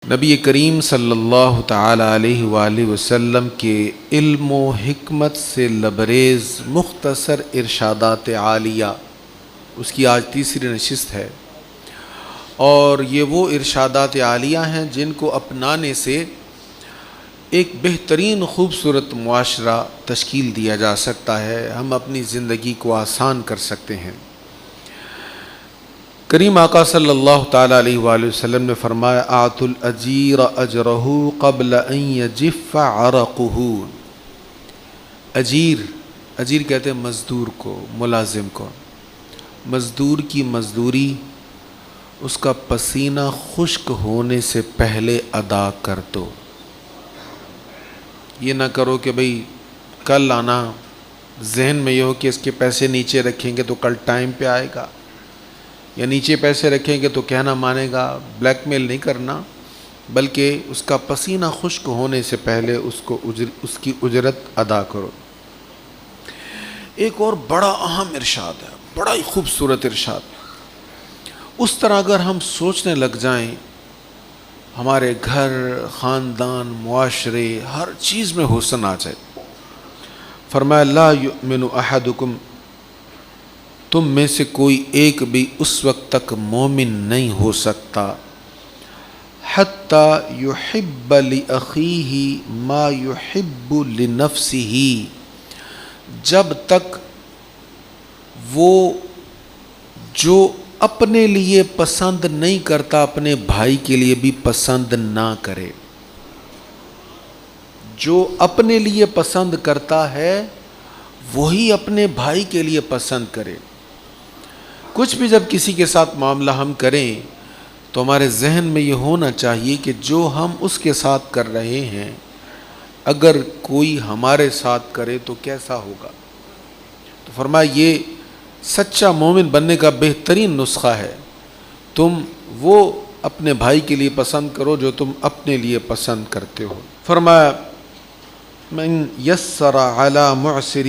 نبی کریم صلی اللہ تعالی علیہ وآلہ وسلم کے علم و حکمت سے لبریز مختصر ارشادات عالیہ، اس کی آج تیسری نشست ہے، اور یہ وہ ارشادات عالیہ ہیں جن کو اپنانے سے ایک بہترین خوبصورت معاشرہ تشکیل دیا جا سکتا ہے، ہم اپنی زندگی کو آسان کر سکتے ہیں۔ کریم آقا صلی اللہ تعالیٰ علیہ وآلہ وسلم نے فرمایا آتُ الاجیر اجرہ قبل ان یجف عرقہ۔ اجیر کہتے ہیں مزدور کو، ملازم کو۔ مزدور کی مزدوری اس کا پسینہ خشک ہونے سے پہلے ادا کر دو۔ یہ نہ کرو کہ بھئی کل آنا، ذہن میں یہ ہو کہ اس کے پیسے نیچے رکھیں گے تو کل ٹائم پہ آئے گا، یا نیچے پیسے رکھیں گے تو کہنا مانے گا۔ بلیک میل نہیں کرنا، بلکہ اس کا پسینہ خشک ہونے سے پہلے اس کی اجرت ادا کرو۔ ایک اور بڑا اہم ارشاد ہے، بڑا ہی خوبصورت ارشاد۔ اس طرح اگر ہم سوچنے لگ جائیں، ہمارے گھر، خاندان، معاشرے، ہر چیز میں حسن آ جائے۔ فرمایا لا یؤمن احدکم، تم میں سے کوئی ایک بھی اس وقت تک مومن نہیں ہو سکتا حتی یحب لأخیہ ما یحب لنفسہ، جب تک وہ جو اپنے لیے پسند نہیں کرتا اپنے بھائی کے لیے بھی پسند نہ کرے۔ جو اپنے لیے پسند کرتا ہے وہی اپنے بھائی کے لیے پسند کرے۔ کچھ بھی جب کسی کے ساتھ معاملہ ہم کریں تو ہمارے ذہن میں یہ ہونا چاہیے کہ جو ہم اس کے ساتھ کر رہے ہیں اگر کوئی ہمارے ساتھ کرے تو کیسا ہوگا۔ تو فرمایا یہ سچا مومن بننے کا بہترین نسخہ ہے، تم وہ اپنے بھائی کے لیے پسند کرو جو تم اپنے لیے پسند کرتے ہو۔ فرمایا من یسر علی معسر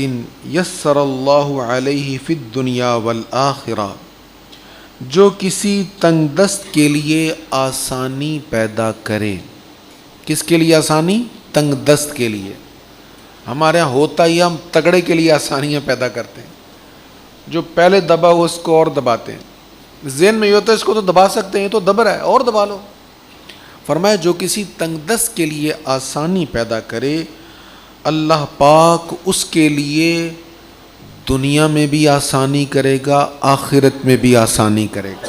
یسر اللہ علیہ فی الدنیا والآخرہ، جو کسی تنگ دست کے لیے آسانی پیدا کرے۔ کس کے لیے آسانی؟ تنگ دست کے لیے۔ ہمارے ہاں ہوتا ہی ہم تگڑے کے لیے آسانیاں پیدا کرتے ہیں، جو پہلے دبا ہو اس کو اور دباتے ہیں۔ ذہن میں یہ ہوتا ہے اس کو تو دبا سکتے ہیں، یہ تو دب رہا ہے اور دبا لو۔ فرمایا جو کسی تنگ دست کے لیے آسانی پیدا کرے، اللہ پاک اس کے لیے دنیا میں بھی آسانی کرے گا، آخرت میں بھی آسانی کرے گا۔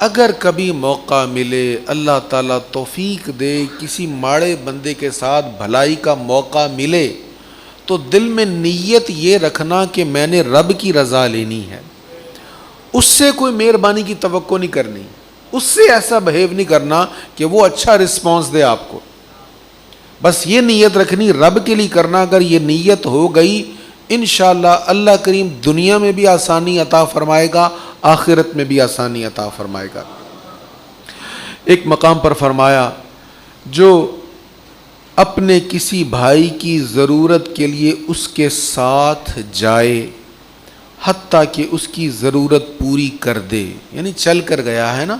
اگر کبھی موقع ملے، اللہ تعالیٰ توفیق دے، کسی ماڑے بندے کے ساتھ بھلائی کا موقع ملے تو دل میں نیت یہ رکھنا کہ میں نے رب کی رضا لینی ہے، اس سے کوئی مہربانی کی توقع نہیں کرنی، اس سے ایسا بہیو نہیں کرنا کہ وہ اچھا رسپانس دے آپ کو، بس یہ نیت رکھنی رب کے لیے کرنا۔ اگر یہ نیت ہو گئی انشاءاللہ اللہ کریم دنیا میں بھی آسانی عطا فرمائے گا، آخرت میں بھی آسانی عطا فرمائے گا۔ ایک مقام پر فرمایا جو اپنے کسی بھائی کی ضرورت کے لیے اس کے ساتھ جائے حتیٰ کہ اس کی ضرورت پوری کر دے، یعنی چل کر گیا ہے نا،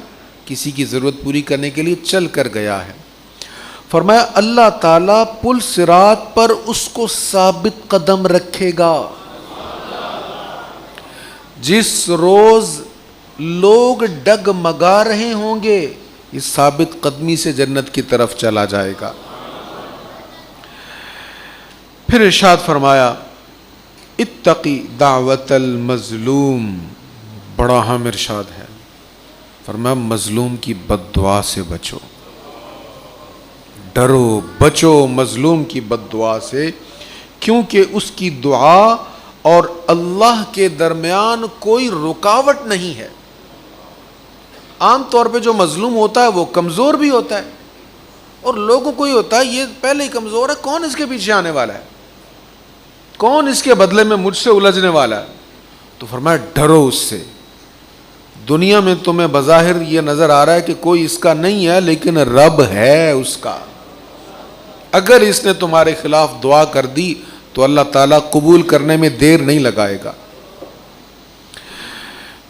کسی کی ضرورت پوری کرنے کے لیے چل کر گیا ہے۔ فرمایا اللہ تعالیٰ پل صراط پر اس کو ثابت قدم رکھے گا۔ جس روز لوگ ڈگمگا رہے ہوں گے یہ ثابت قدمی سے جنت کی طرف چلا جائے گا۔ پھر ارشاد فرمایا اتقی دعوت المظلوم، بڑا اہم ارشاد ہے۔ فرمایا مظلوم کی بد دعا سے بچو، ڈرو بچو مظلوم کی بد دعا سے، کیونکہ اس کی دعا اور اللہ کے درمیان کوئی رکاوٹ نہیں ہے۔ عام طور پہ جو مظلوم ہوتا ہے وہ کمزور بھی ہوتا ہے، اور لوگوں کو یہ ہوتا ہے یہ پہلے ہی کمزور ہے، کون اس کے پیچھے آنے والا ہے، کون اس کے بدلے میں مجھ سے الجھنے والا ہے۔ تو فرمایا ڈرو اس سے۔ دنیا میں تمہیں بظاہر یہ نظر آ رہا ہے کہ کوئی اس کا نہیں ہے، لیکن رب ہے اس کا۔ اگر اس نے تمہارے خلاف دعا کر دی تو اللہ تعالیٰ قبول کرنے میں دیر نہیں لگائے گا۔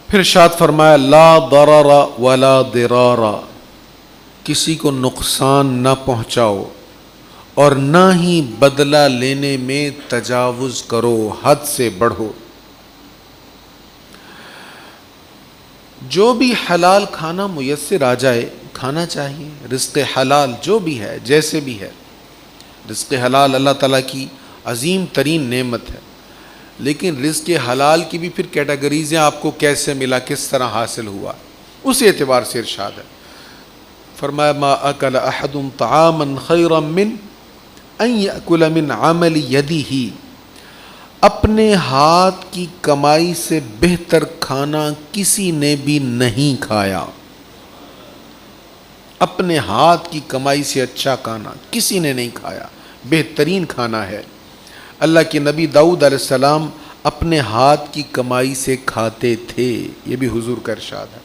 پھر ارشاد فرمایا لا ضرر ولا ضرار، کسی کو نقصان نہ پہنچاؤ اور نہ ہی بدلہ لینے میں تجاوز کرو، حد سے بڑھو۔ جو بھی حلال کھانا میسر آ جائے کھانا چاہیے، رزق حلال جو بھی ہے جیسے بھی ہے، رزق حلال اللہ تعالیٰ کی عظیم ترین نعمت ہے، لیکن رزق حلال کی بھی پھر کیٹیگریز ہیں، آپ کو کیسے ملا، کس طرح حاصل ہوا، اس اعتبار سے ارشاد ہے۔ فرمایا ما اکل احد طعاما خیرا من ان یأکل من عمل یدہ، اپنے ہاتھ کی کمائی سے بہتر کھانا کسی نے بھی نہیں کھایا۔ اپنے ہاتھ کی کمائی سے اچھا کھانا کسی نے نہیں کھایا، بہترین کھانا ہے۔ اللہ کے نبی داؤد علیہ السلام اپنے ہاتھ کی کمائی سے کھاتے تھے، یہ بھی حضور کا ارشاد ہے۔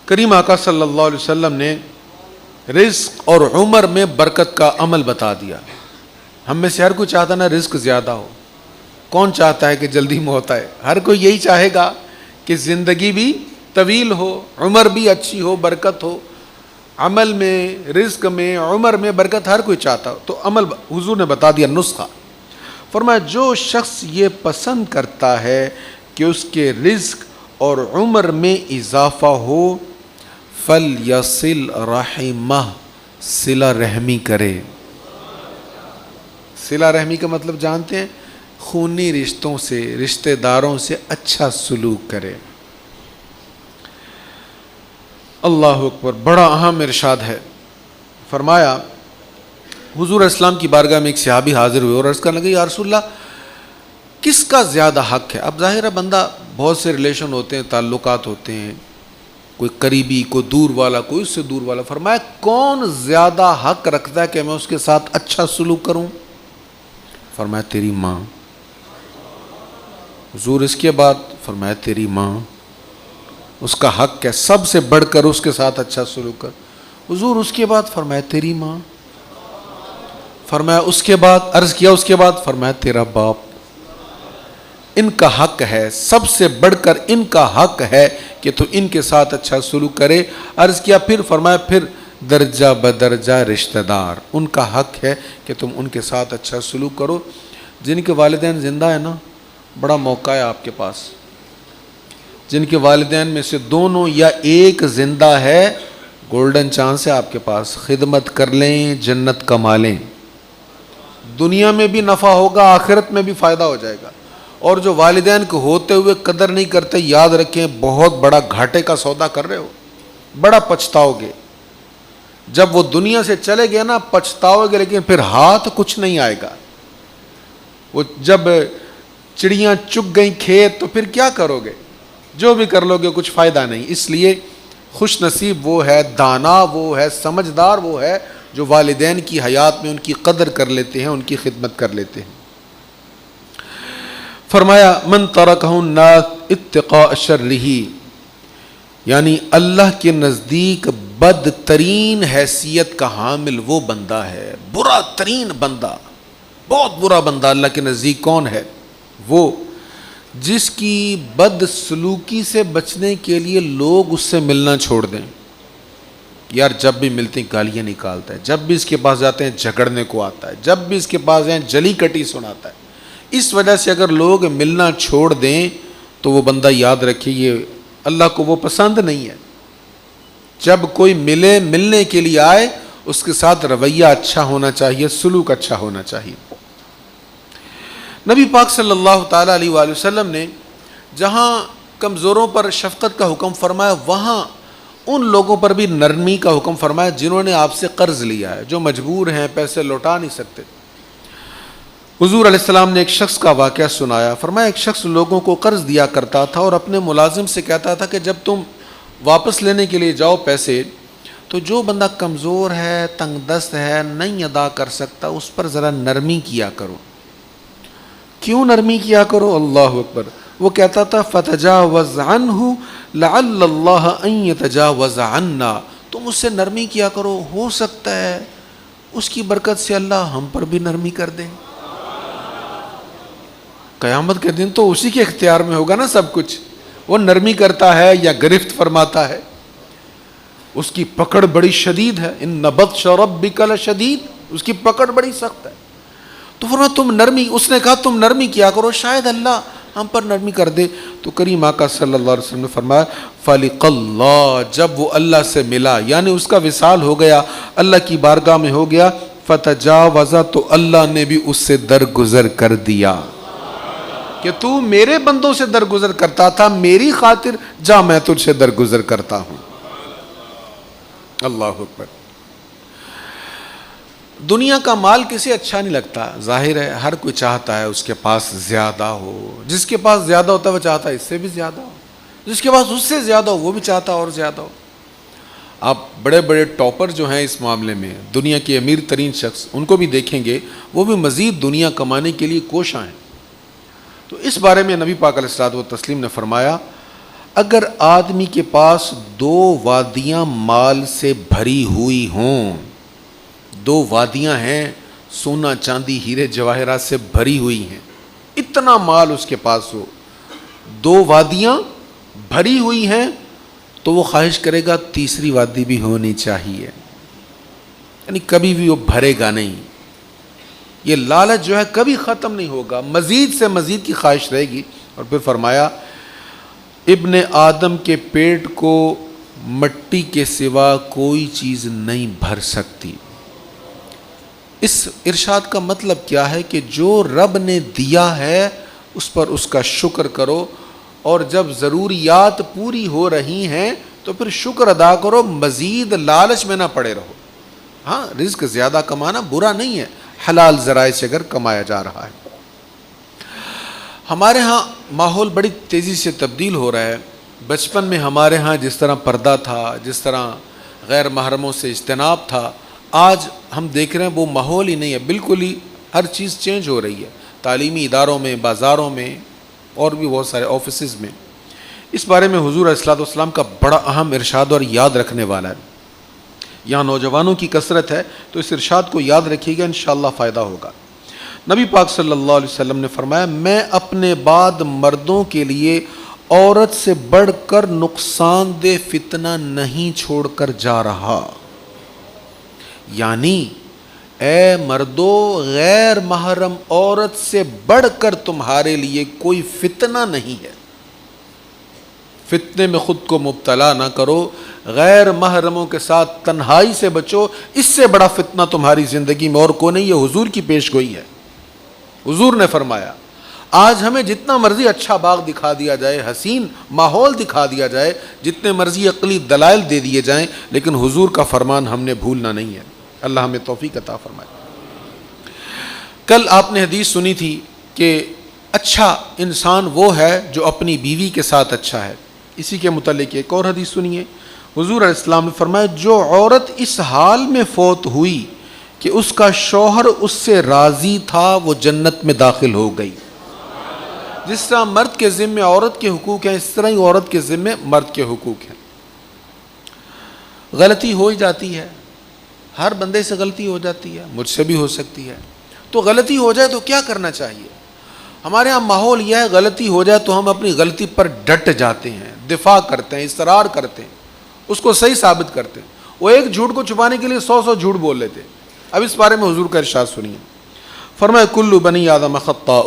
کریم آقا صلی اللہ علیہ وسلم نے رزق اور عمر میں برکت کا عمل بتا دیا۔ ہم میں سے ہر کوئی چاہتا نا رزق زیادہ ہو، کون چاہتا ہے کہ جلدی موت آئے؟ ہر کوئی یہی چاہے گا کہ زندگی بھی طویل ہو، عمر بھی اچھی ہو، برکت ہو، عمل میں، رزق میں، عمر میں برکت ہر کوئی چاہتا ہو۔ تو عمل حضور نے بتا دیا نسخہ، فرمایا جو شخص یہ پسند کرتا ہے کہ اس کے رزق اور عمر میں اضافہ ہو، فَلْيَصِلْ رَحِمَهُ، صلہ رحمی کرے۔ صلہ رحمی کا مطلب جانتے ہیں؟ خونی رشتوں سے، رشتہ داروں سے اچھا سلوک کرے۔ اللہ اکبر، بڑا اہم ارشاد ہے۔ فرمایا حضور اسلام کی بارگاہ میں ایک صحابی حاضر ہوئے اور عرض کرنے لگے یا رسول اللہ کس کا زیادہ حق ہے؟ اب ظاہر ہے بندہ بہت سے ریلیشن ہوتے ہیں، تعلقات ہوتے ہیں، کوئی قریبی، کوئی دور والا، کوئی اس سے دور والا۔ فرمایا کون زیادہ حق رکھتا ہے کہ میں اس کے ساتھ اچھا سلوک کروں؟ فرمایا تیری ماں۔ حضور اس کے بعد فرمایا تیری ماں، اس کا حق ہے، سب سے بڑھ کر اس کے ساتھ اچھا سلوک کر۔ حضور اس کے بعد فرمایا تیری ماں، فرمایا اس کے بعد، عرض کیا اس کے بعد، فرمایا تیرا باپ۔ ان کا حق ہے، سب سے بڑھ کر ان کا حق ہے کہ تو ان کے ساتھ اچھا سلوک کرے۔ عرض کیا پھر، فرمایا پھر درجہ بدرجہ رشتہ دار، ان کا حق ہے کہ تم ان کے ساتھ اچھا سلوک کرو۔ جن کے والدین زندہ ہیں نا، بڑا موقع ہے آپ کے پاس۔ جن کے والدین میں سے دونوں یا ایک زندہ ہے، گولڈن چانس ہے آپ کے پاس، خدمت کر لیں، جنت کما لیں، دنیا میں بھی نفع ہوگا، آخرت میں بھی فائدہ ہو جائے گا۔ اور جو والدین کو ہوتے ہوئے قدر نہیں کرتے، یاد رکھیں بہت بڑا گھاٹے کا سودا کر رہے ہو، بڑا پچھتاؤ گے۔ جب وہ دنیا سے چلے گئے نا پچھتاؤ گے، لیکن پھر ہاتھ کچھ نہیں آئے گا۔ وہ جب چڑیاں چگ گئیں کھیت تو پھر کیا کرو گے؟ جو بھی کر لو گے کچھ فائدہ نہیں۔ اس لیے خوش نصیب وہ ہے، دانا وہ ہے، سمجھدار وہ ہے جو والدین کی حیات میں ان کی قدر کر لیتے ہیں، ان کی خدمت کر لیتے ہیں۔ فرمایا من ترکہ الناس اتقاء شرہ، یعنی اللہ کے نزدیک بدترین حیثیت کا حامل وہ بندہ ہے، برا ترین بندہ، بہت برا بندہ اللہ کے نزدیک کون ہے؟ وہ جس کی بد سلوکی سے بچنے کے لیے لوگ اس سے ملنا چھوڑ دیں۔ یار جب بھی ملتے ہیں گالیاں نکالتا ہے، جب بھی اس کے پاس جاتے ہیں جھگڑنے کو آتا ہے، جب بھی اس کے پاس جائیں جلی کٹی سناتا ہے۔ اس وجہ سے اگر لوگ ملنا چھوڑ دیں تو وہ بندہ یاد رکھے یہ اللہ کو وہ پسند نہیں ہے۔ جب کوئی ملنے کے لیے آئے اس کے ساتھ رویہ اچھا ہونا چاہیے، سلوک اچھا ہونا چاہیے۔ نبی پاک صلی اللہ تعالیٰ علیہ وآلہ وسلم نے جہاں کمزوروں پر شفقت کا حکم فرمایا، وہاں ان لوگوں پر بھی نرمی کا حکم فرمایا جنہوں نے آپ سے قرض لیا ہے، جو مجبور ہیں، پیسے لوٹا نہیں سکتے۔ حضور علیہ السلام نے ایک شخص کا واقعہ سنایا، فرمایا ایک شخص لوگوں کو قرض دیا کرتا تھا اور اپنے ملازم سے کہتا تھا کہ جب تم واپس لینے کے لیے جاؤ پیسے تو جو بندہ کمزور ہے، تنگ دست ہے، نہیں ادا کر سکتا، اس پر ذرا نرمی کیا کرو۔ کیوں نرمی کیا کرو؟ اللہ اکبر۔ وہ کہتا تھا فتجاوز عنہ لعل اللہ ان یتجاوز عنا، تم اس سے نرمی کیا کرو، ہو سکتا ہے اس کی برکت سے اللہ ہم پر بھی نرمی کر دے۔ قیامت کے دن تو اسی کے اختیار میں ہوگا نا سب کچھ، وہ نرمی کرتا ہے یا گرفت فرماتا ہے۔ اس کی پکڑ بڑی شدید ہے، ان بطش ربک لشدید، اس کی پکڑ بڑی سخت ہے. تو فرمایا تم نرمی، اس نے کہا تم نرمی کیا کرو، شاید اللہ ہم پر نرمی کر دے. تو کریم آقا صلی اللہ علیہ وسلم نے فرمایا فلق اللہ، جب وہ اللہ سے ملا یعنی اس کا وصال ہو گیا، اللہ کی بارگاہ میں ہو گیا، فتجاوز، تو اللہ نے بھی اس سے درگزر کر دیا کہ تو میرے بندوں سے درگزر کرتا تھا، میری خاطر جا میں تجھ سے درگزر کرتا ہوں. اللہ اکبر. دنیا کا مال کسی اچھا نہیں لگتا، ظاہر ہے ہر کوئی چاہتا ہے اس کے پاس زیادہ ہو، جس کے پاس زیادہ ہوتا ہے وہ چاہتا ہے اس سے بھی زیادہ ہو، جس کے پاس اس سے زیادہ ہو وہ بھی چاہتا ہے اور زیادہ ہو. آپ بڑے بڑے ٹاپر جو ہیں اس معاملے میں، دنیا کے امیر ترین شخص، ان کو بھی دیکھیں گے وہ بھی مزید دنیا کمانے کے لیے کوشاں ہیں. تو اس بارے میں نبی پاک علیہ الصلوۃ والتسلیم نے فرمایا اگر آدمی کے پاس 2 وادیاں مال سے بھری ہوئی ہوں، 2 وادیاں ہیں سونا چاندی ہیرے جواہرات سے بھری ہوئی ہیں، اتنا مال اس کے پاس ہو، 2 وادیاں بھری ہوئی ہیں، تو وہ خواہش کرے گا تیسری وادی بھی ہونی چاہیے، یعنی کبھی بھی وہ بھرے گا نہیں. یہ لالچ جو ہے کبھی ختم نہیں ہوگا، مزید سے مزید کی خواہش رہے گی. اور پھر فرمایا ابن آدم کے پیٹ کو مٹی کے سوا کوئی چیز نہیں بھر سکتی. اس ارشاد کا مطلب کیا ہے کہ جو رب نے دیا ہے اس پر اس کا شکر کرو، اور جب ضروریات پوری ہو رہی ہیں تو پھر شکر ادا کرو، مزید لالچ میں نہ پڑے رہو. ہاں رزق زیادہ کمانا برا نہیں ہے، حلال ذرائع سے اگر کمایا جا رہا ہے. ہمارے ہاں ماحول بڑی تیزی سے تبدیل ہو رہا ہے. بچپن میں ہمارے ہاں جس طرح پردہ تھا، جس طرح غیر محرموں سے اجتناب تھا، آج ہم دیکھ رہے ہیں وہ ماحول ہی نہیں ہے، بالکل ہی ہر چیز چینج ہو رہی ہے، تعلیمی اداروں میں، بازاروں میں، اور بھی بہت سارے آفیسز میں. اس بارے میں حضور علیہ الصلوۃ والسلام کا بڑا اہم ارشاد اور یاد رکھنے والا ہے. یہاں نوجوانوں کی کثرت ہے تو اس ارشاد کو یاد رکھیے گا، انشاءاللہ فائدہ ہوگا. نبی پاک صلی اللہ علیہ وسلم نے فرمایا میں اپنے بعد مردوں کے لیے عورت سے بڑھ کر نقصان دہ فتنہ نہیں چھوڑ کر جا رہا. یعنی اے مردو، غیر محرم عورت سے بڑھ کر تمہارے لیے کوئی فتنہ نہیں ہے. فتنے میں خود کو مبتلا نہ کرو، غیر محرموں کے ساتھ تنہائی سے بچو، اس سے بڑا فتنہ تمہاری زندگی میں اور کوئی نہیں. یہ حضور کی پیش گوئی ہے. حضور نے فرمایا آج ہمیں جتنا مرضی اچھا باغ دکھا دیا جائے، حسین ماحول دکھا دیا جائے، جتنے مرضی عقلی دلائل دے دیے جائیں، لیکن حضور کا فرمان ہم نے بھولنا نہیں ہے. اللہ ہمیں توفیق عطا فرمائے. کل آپ نے حدیث سنی تھی کہ اچھا انسان وہ ہے جو اپنی بیوی کے ساتھ اچھا ہے. اسی کے متعلق ایک اور حدیث سنیے. حضور علیہ السلام نے فرمایا جو عورت اس حال میں فوت ہوئی کہ اس کا شوہر اس سے راضی تھا وہ جنت میں داخل ہو گئی. جس طرح مرد کے ذمے عورت کے حقوق ہیں، اس طرح ہی عورت کے ذمے مرد کے حقوق ہیں. غلطی ہو ہی جاتی ہے، ہر بندے سے غلطی ہو جاتی ہے، مجھ سے بھی ہو سکتی ہے. تو غلطی ہو جائے تو کیا کرنا چاہیے؟ ہمارے ہاں ماحول یہ ہے غلطی ہو جائے تو ہم اپنی غلطی پر ڈٹ جاتے ہیں، دفاع کرتے ہیں، اصرار کرتے ہیں، اس کو صحیح ثابت کرتے ہیں. وہ ایک جھوٹ کو چھپانے کے لیے 100 جھوٹ بول لیتے. اب اس بارے میں حضور کا ارشاد سنیے. فرمایا کل بنی آدم خطاء،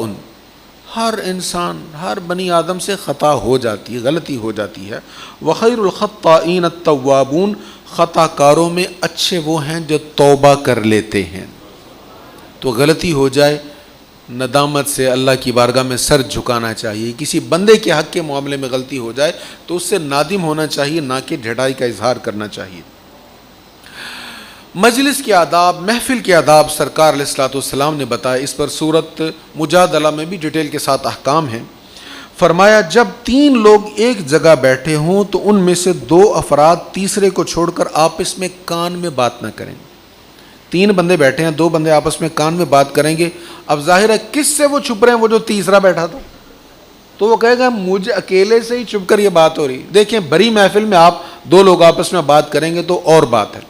ہر انسان، ہر بنی آدم سے خطا ہو جاتی ہے، غلطی ہو جاتی ہے. وخیر الخطائین التوابون، خطا کاروں میں اچھے وہ ہیں جو توبہ کر لیتے ہیں. تو غلطی ہو جائے ندامت سے اللہ کی بارگاہ میں سر جھکانا چاہیے. کسی بندے کے حق کے معاملے میں غلطی ہو جائے تو اس سے نادم ہونا چاہیے، نہ کہ ڈھٹائی کا اظہار کرنا چاہیے. مجلس کے آداب، محفل کے آداب سرکار علیہ الصلوۃ والسلام نے بتایا. اس پر سورۃ مجادلہ میں بھی ڈیٹیل کے ساتھ احکام ہیں. فرمایا جب 3 لوگ ایک جگہ بیٹھے ہوں تو ان میں سے 2 افراد تیسرے کو چھوڑ کر آپس میں کان میں بات نہ کریں. 3 بندے بیٹھے ہیں، 2 بندے آپس میں کان میں بات کریں گے. اب ظاہر ہے کس سے وہ چھپ رہے ہیں؟ وہ جو تیسرا بیٹھا تھا تو وہ کہے گا مجھے اکیلے سے ہی چھپ کر یہ بات ہو رہی. دیکھیں بڑی محفل میں آپ 2 لوگ آپس میں بات کریں گے تو اور بات ہے،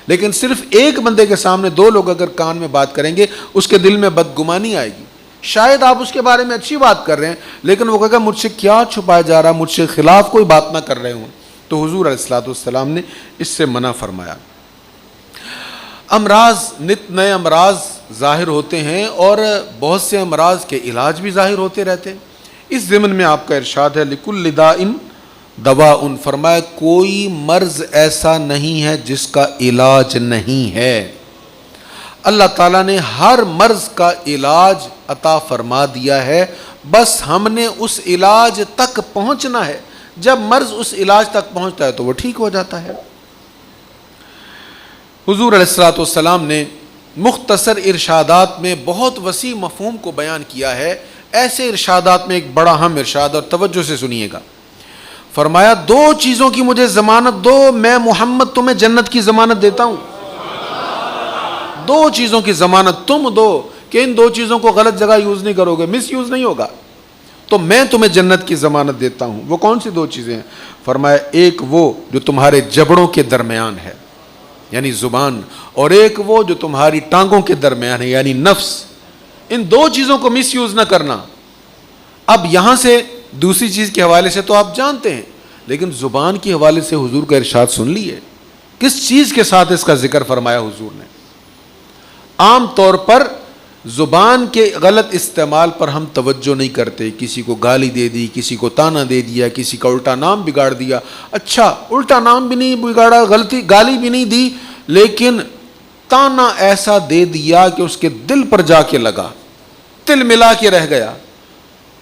لیکن صرف ایک بندے کے سامنے 2 لوگ اگر کان میں بات کریں گے اس کے دل میں بدگمانی آئے گی. شاید آپ اس کے بارے میں اچھی بات کر رہے ہیں لیکن وہ کہے گا مجھ سے کیا چھپایا جا رہا، مجھ سے خلاف کوئی بات نہ کر رہے ہوں. تو حضور علیہ الصلوۃ والسلام نے اس سے منع فرمایا۔ امراض، نت نئے امراض ظاہر ہوتے ہیں اور بہت سے امراض کے علاج بھی ظاہر ہوتے رہتے ہیں۔ اس ضمن میں آپ کا ارشاد ہے لکل داء دواء، فرمایا کوئی مرض ایسا نہیں ہے جس کا علاج نہیں ہے۔ اللہ تعالیٰ نے ہر مرض کا علاج عطا فرما دیا ہے، بس ہم نے اس علاج تک پہنچنا ہے۔ جب مرض اس علاج تک پہنچتا ہے تو وہ ٹھیک ہو جاتا ہے۔ حضور علیہ الصلوۃ والسلام نے مختصر ارشادات میں بہت وسیع مفہوم کو بیان کیا ہے۔ ایسے ارشادات میں ایک بڑا اہم ارشاد، اور توجہ سے سنیے گا، فرمایا دو چیزوں کی مجھے ضمانت دو، میں محمد تمہیں جنت کی ضمانت دیتا ہوں۔ دو چیزوں کی ضمانت تم دو کہ ان دو چیزوں کو غلط جگہ یوز نہیں کرو گے، مس یوز نہیں ہوگا، تو میں تمہیں جنت کی ضمانت دیتا ہوں۔ وہ کون سی دو چیزیں ہیں؟ فرمایا ایک وہ جو تمہارے جبڑوں کے درمیان ہے یعنی زبان، اور ایک وہ جو تمہاری ٹانگوں کے درمیان ہے یعنی نفس۔ ان دو چیزوں کو مس یوز نہ کرنا۔ اب یہاں سے دوسری چیز کے حوالے سے تو آپ جانتے ہیں، لیکن زبان کے حوالے سے حضور کا ارشاد سن لیے، کس چیز کے ساتھ اس کا ذکر فرمایا حضور نے۔ عام طور پر زبان کے غلط استعمال پر ہم توجہ نہیں کرتے، کسی کو گالی دے دی، کسی کو تانا دے دیا، کسی کا الٹا نام بگاڑ دیا۔ اچھا، الٹا نام بھی نہیں بگاڑا، غلطی گالی بھی نہیں دی، لیکن تانا ایسا دے دیا کہ اس کے دل پر جا کے لگا، تل ملا کے رہ گیا۔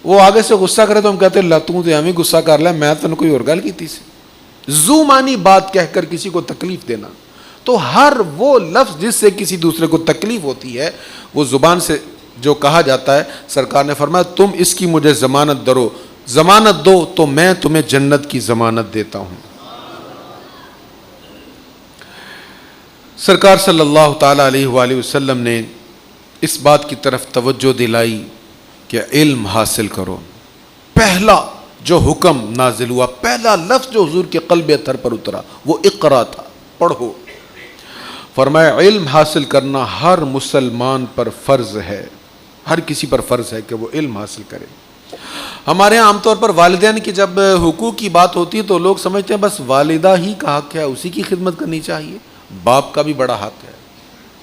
وہ آگے سے غصہ کرے تو ہم کہتے ہیں تو ہمیں غصہ کر لیا، میں تو کوئی اور گل کی تھی سے۔ زو مانی بات کہہ کر کسی کو تکلیف دینا، تو ہر وہ لفظ جس سے کسی دوسرے کو تکلیف ہوتی ہے وہ زبان سے جو کہا جاتا ہے، سرکار نے فرمایا تم اس کی مجھے ضمانت دو تو میں تمہیں جنت کی ضمانت دیتا ہوں۔ سرکار صلی اللہ تعالی علیہ وآلہ وسلم نے اس بات کی طرف توجہ دلائی کہ علم حاصل کرو۔ پہلا جو حکم نازل ہوا، پہلا لفظ جو حضور کے قلب اطہر پر اترا وہ اقرا تھا، پڑھو۔ فرمایا علم حاصل کرنا ہر مسلمان پر فرض ہے، ہر کسی پر فرض ہے کہ وہ علم حاصل کرے۔ ہمارے یہاں عام طور پر والدین کی جب حقوق کی بات ہوتی ہے تو لوگ سمجھتے ہیں بس والدہ ہی کا حق ہے، اسی کی خدمت کرنی چاہیے۔ باپ کا بھی بڑا حق ہے،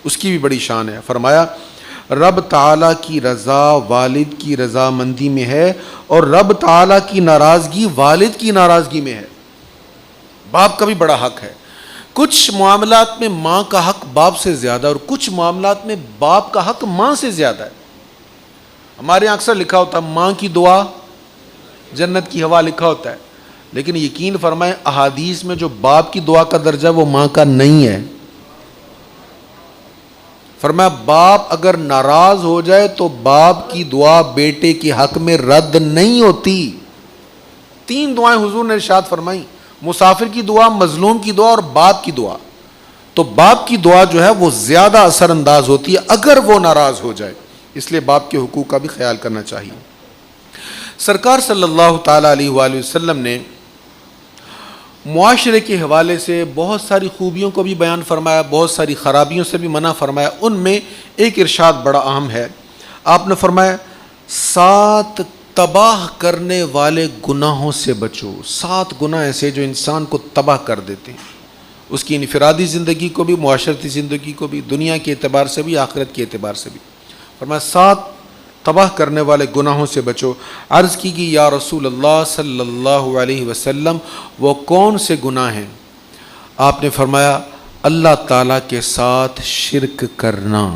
اس کی بھی بڑی شان ہے۔ فرمایا رب تعالیٰ کی رضا والد کی رضامندی میں ہے، اور رب تعالیٰ کی ناراضگی والد کی ناراضگی میں ہے۔ باپ کا بھی بڑا حق ہے۔ کچھ معاملات میں ماں کا حق باپ سے زیادہ، اور کچھ معاملات میں باپ کا حق ماں سے زیادہ ہے۔ ہمارے یہاں اکثر لکھا ہوتا ہے ماں کی دعا جنت کی ہوا لکھا ہوتا ہے، لیکن یقین فرمائیں احادیث میں جو باپ کی دعا کا درجہ وہ ماں کا نہیں ہے۔ فرمایا باپ اگر ناراض ہو جائے تو باپ کی دعا بیٹے کے حق میں رد نہیں ہوتی۔ 3 دعائیں حضور نے ارشاد فرمائی، مسافر کی دعا، مظلوم کی دعا اور باپ کی دعا۔ تو باپ کی دعا جو ہے وہ زیادہ اثر انداز ہوتی ہے اگر وہ ناراض ہو جائے، اس لیے باپ کے حقوق کا بھی خیال کرنا چاہیے۔ سرکار صلی اللہ تعالی علیہ وآلہ وسلم نے معاشرے کے حوالے سے بہت ساری خوبیوں کو بھی بیان فرمایا، بہت ساری خرابیوں سے بھی منع فرمایا۔ ان میں ایک ارشاد بڑا اہم ہے، آپ نے فرمایا 7 تباہ کرنے والے گناہوں سے بچو۔ 7 گناہ ایسے جو انسان کو تباہ کر دیتے ہیں، اس کی انفرادی زندگی کو بھی، معاشرتی زندگی کو بھی، دنیا کے اعتبار سے بھی، آخرت کے اعتبار سے بھی۔ فرمایا 7 تباہ کرنے والے گناہوں سے بچو۔ عرض کی گئی یا رسول اللہ صلی اللہ علیہ وسلم وہ کون سے گناہ ہیں؟ آپ نے فرمایا اللہ تعالیٰ کے ساتھ شرک کرنا۔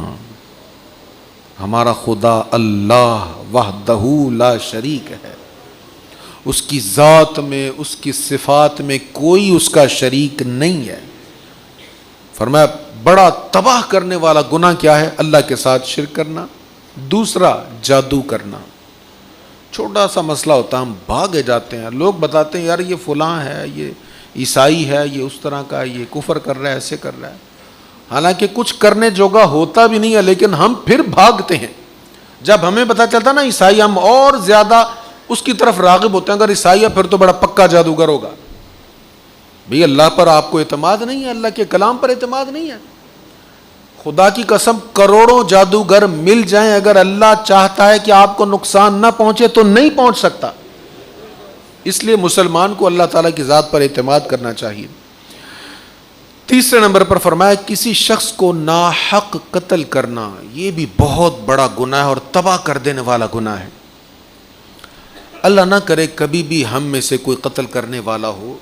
ہمارا خدا اللہ وحدہ لا شریک ہے، اس کی ذات میں، اس کی صفات میں کوئی اس کا شریک نہیں ہے۔ فرمایا بڑا تباہ کرنے والا گناہ کیا ہے؟ اللہ کے ساتھ شرک کرنا۔ دوسرا جادو کرنا۔ چھوٹا سا مسئلہ ہوتا ہے، ہم بھاگے جاتے ہیں، لوگ بتاتے ہیں یار یہ فلاں ہے، یہ عیسائی ہے، یہ اس طرح کا، یہ کفر کر رہا ہے، ایسے کر رہا ہے، حالانکہ کچھ کرنے جوگا ہوتا بھی نہیں ہے، لیکن ہم پھر بھاگتے ہیں۔ جب ہمیں پتہ چلتا نا عیسائی، ہم اور زیادہ اس کی طرف راغب ہوتے ہیں، اگر عیسائی ہے پھر تو بڑا پکا جادوگر ہوگا۔ بھئی اللہ پر آپ کو اعتماد نہیں ہے، اللہ کے کلام پر اعتماد نہیں ہے۔ خدا کی قسم کروڑوں جادوگر مل جائیں، اگر اللہ چاہتا ہے کہ آپ کو نقصان نہ پہنچے تو نہیں پہنچ سکتا۔ اس لیے مسلمان کو اللہ تعالیٰ کی ذات پر اعتماد کرنا چاہیے۔ تیسرے نمبر پر فرمایا کسی شخص کو ناحق قتل کرنا، یہ بھی بہت بڑا گناہ ہے اور تباہ کر دینے والا گناہ ہے۔ اللہ نہ کرے کبھی بھی ہم میں سے کوئی قتل کرنے والا ہو،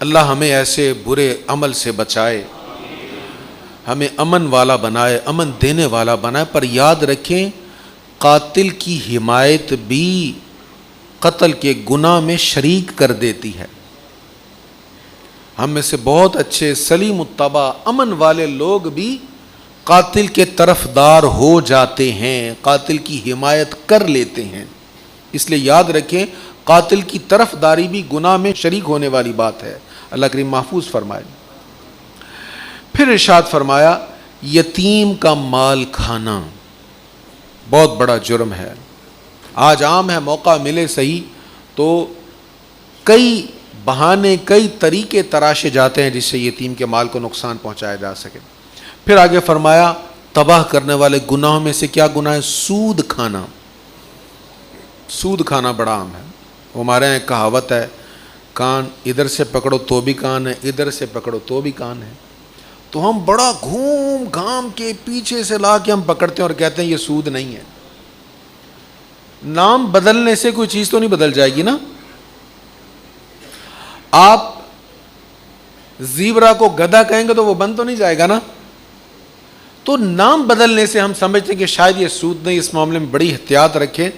اللہ ہمیں ایسے برے عمل سے بچائے، ہمیں امن والا بنائے، امن دینے والا بنائے۔ پر یاد رکھیں قاتل کی حمایت بھی قتل کے گناہ میں شریک کر دیتی ہے۔ ہم میں سے بہت اچھے سلیم الطبع امن والے لوگ بھی قاتل کے طرفدار ہو جاتے ہیں، قاتل کی حمایت کر لیتے ہیں۔ اس لیے یاد رکھیں قاتل کی طرفداری بھی گناہ میں شریک ہونے والی بات ہے۔ اللہ کریم محفوظ فرمائے۔ پھر ارشاد فرمایا یتیم کا مال کھانا بہت بڑا جرم ہے۔ آج عام ہے، موقع ملے صحیح تو کئی بہانے، کئی طریقے تراشے جاتے ہیں جس سے یتیم کے مال کو نقصان پہنچایا جا سکے۔ پھر آگے فرمایا تباہ کرنے والے گناہوں میں سے کیا گناہ ہے؟ سود کھانا۔ سود کھانا بڑا عام ہے۔ ہمارے یہاں ایک کہاوت ہے، کان ادھر سے پکڑو تو بھی کان ہے، ادھر سے پکڑو تو بھی کان ہے۔ تو ہم بڑا گھوم گھام کے پیچھے سے لا کے ہم پکڑتے ہیں اور کہتے ہیں یہ سود نہیں ہے۔ نام بدلنے سے کوئی چیز تو نہیں بدل جائے گی نا۔ آپ زیبرا کو گدھا کہیں گے تو وہ بن تو نہیں جائے گا نا۔ تو نام بدلنے سے ہم سمجھتے ہیں کہ شاید یہ سود نہیں۔ اس معاملے میں بڑی احتیاط رکھیں۔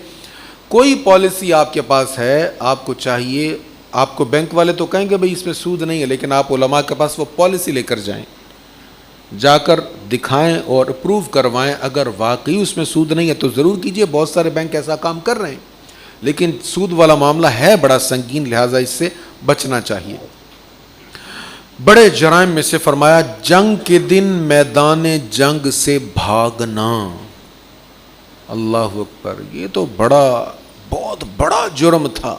کوئی پالیسی آپ کے پاس ہے، آپ کو چاہیے، آپ کو بینک والے تو کہیں گے بھئی اس میں سود نہیں ہے، لیکن آپ علماء کے پاس وہ پالیسی لے کر جائیں، جا کر دکھائیں اور اپروو کروائیں۔ اگر واقعی اس میں سود نہیں ہے تو ضرور کیجئے، بہت سارے بینک ایسا کام کر رہے ہیں، لیکن سود والا معاملہ ہے بڑا سنگین، لہٰذا اس سے بچنا چاہیے۔ بڑے جرائم میں سے فرمایا جنگ کے دن میدان جنگ سے بھاگنا۔ اللہ اکبر، یہ تو بہت بڑا جرم تھا،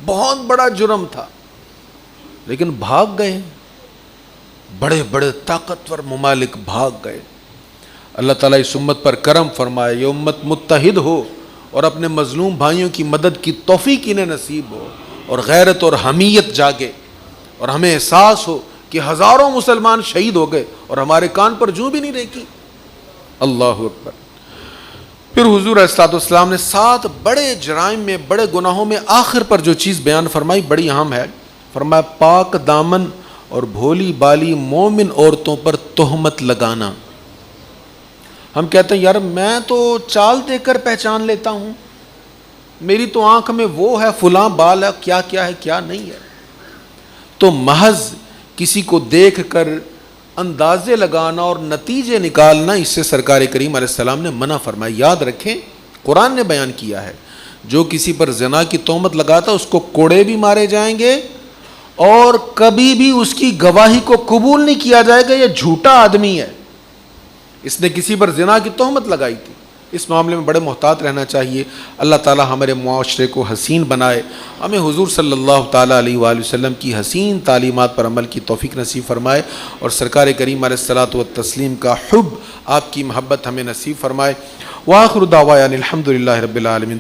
بہت بڑا جرم تھا، لیکن بھاگ گئے۔ بڑے بڑے طاقتور ممالک بھاگ گئے۔ اللہ تعالیٰ اس امت پر کرم فرمائے، یہ امت متحد ہو اور اپنے مظلوم بھائیوں کی مدد کی توفیق انہیں نصیب ہو، اور غیرت اور حمیت جاگے، اور ہمیں احساس ہو کہ ہزاروں مسلمان شہید ہو گئے اور ہمارے کان پر جوں بھی نہیں ریکی۔ اللہ اکبر۔ پھر حضور علیہ الصلوۃ والسلام نے 7 بڑے جرائم میں، بڑے گناہوں میں آخر پر جو چیز بیان فرمائی بڑی اہم ہے۔ فرمایا پاک دامن اور بھولی بالی مومن عورتوں پر تہمت لگانا۔ ہم کہتے ہیں یار میں تو چال دے کر پہچان لیتا ہوں، میری تو آنکھ میں وہ ہے، فلاں بال ہے، کیا کیا ہے کیا نہیں ہے۔ تو محض کسی کو دیکھ کر اندازے لگانا اور نتیجے نکالنا، اس سے سرکار کریم علیہ السلام نے منع فرمایا۔ یاد رکھیں قرآن نے بیان کیا ہے، جو کسی پر زنا کی تہمت لگاتا اس کو کوڑے بھی مارے جائیں گے اور کبھی بھی اس کی گواہی کو قبول نہیں کیا جائے گا، یہ جھوٹا آدمی ہے، اس نے کسی پر زنا کی تہمت لگائی تھی۔ اس معاملے میں بڑے محتاط رہنا چاہیے۔ اللہ تعالی ہمارے معاشرے کو حسین بنائے، ہمیں حضور صلی اللہ تعالی علیہ وآلہ وسلم کی حسین تعلیمات پر عمل کی توفیق نصیب فرمائے، اور سرکار کریم علیہ الصلاۃ والتسلیم کا حب، آپ کی محبت ہمیں نصیب فرمائے۔ وآخر دعوانا الحمد للہ رب العالمین۔